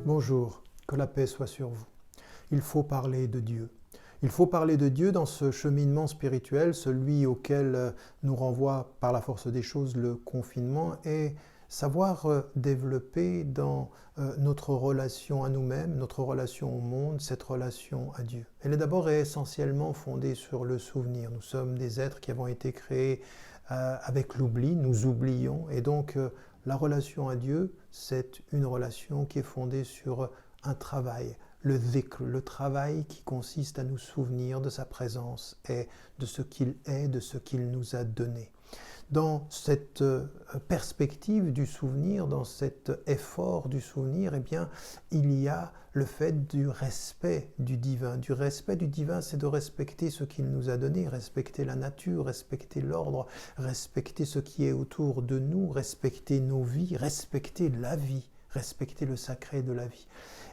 Bonjour, que la paix soit sur vous. Il faut parler de Dieu. Il faut parler de Dieu dans ce cheminement spirituel, celui auquel nous renvoie par la force des choses le confinement, et savoir développer dans notre relation à nous-mêmes, notre relation au monde, cette relation à Dieu. Elle est d'abord et essentiellement fondée sur le souvenir. Nous sommes des êtres qui avons été créés avec l'oubli, nous oublions, et donc la relation à Dieu, c'est une relation qui est fondée sur un travail, le dhikr, le travail qui consiste à nous souvenir de sa présence et de ce qu'il est, de ce qu'il nous a donné. Dans cette perspective du souvenir, dans cet effort du souvenir, eh bien, il y a le fait du respect du divin. Du respect du divin, c'est de respecter ce qu'il nous a donné, respecter la nature, respecter l'ordre, respecter ce qui est autour de nous, respecter nos vies, respecter la vie, respecter le sacré de la vie.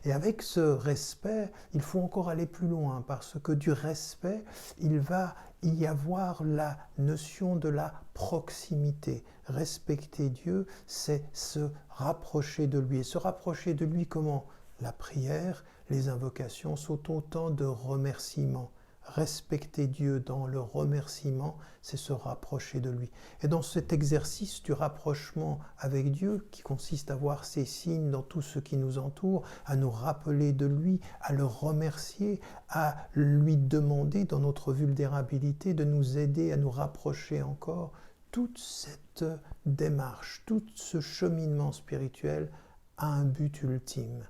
Et avec ce respect, il faut encore aller plus loin, parce que du respect, il va y avoir la notion de la proximité. Respecter Dieu, c'est se rapprocher de lui. Et se rapprocher de lui comment? La prière, les invocations sont autant de remerciements. Respecter Dieu dans le remerciement, c'est se rapprocher de lui. Et dans cet exercice du rapprochement avec Dieu, qui consiste à voir ses signes dans tout ce qui nous entoure, à nous rappeler de lui, à le remercier, à lui demander dans notre vulnérabilité de nous aider à nous rapprocher encore, toute cette démarche, tout ce cheminement spirituel a un but ultime.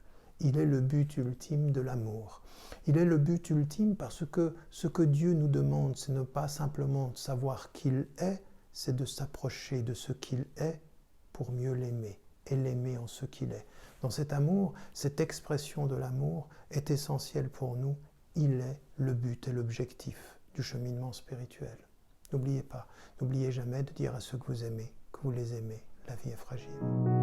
Il est le but ultime de l'amour. Il est le but ultime parce que ce que Dieu nous demande, c'est ne pas simplement de savoir qu'il est, c'est de s'approcher de ce qu'il est pour mieux l'aimer et l'aimer en ce qu'il est. Dans cet amour, cette expression de l'amour est essentielle pour nous. Il est le but et l'objectif du cheminement spirituel. N'oubliez pas, n'oubliez jamais de dire à ceux que vous aimez, que vous les aimez. La vie est fragile.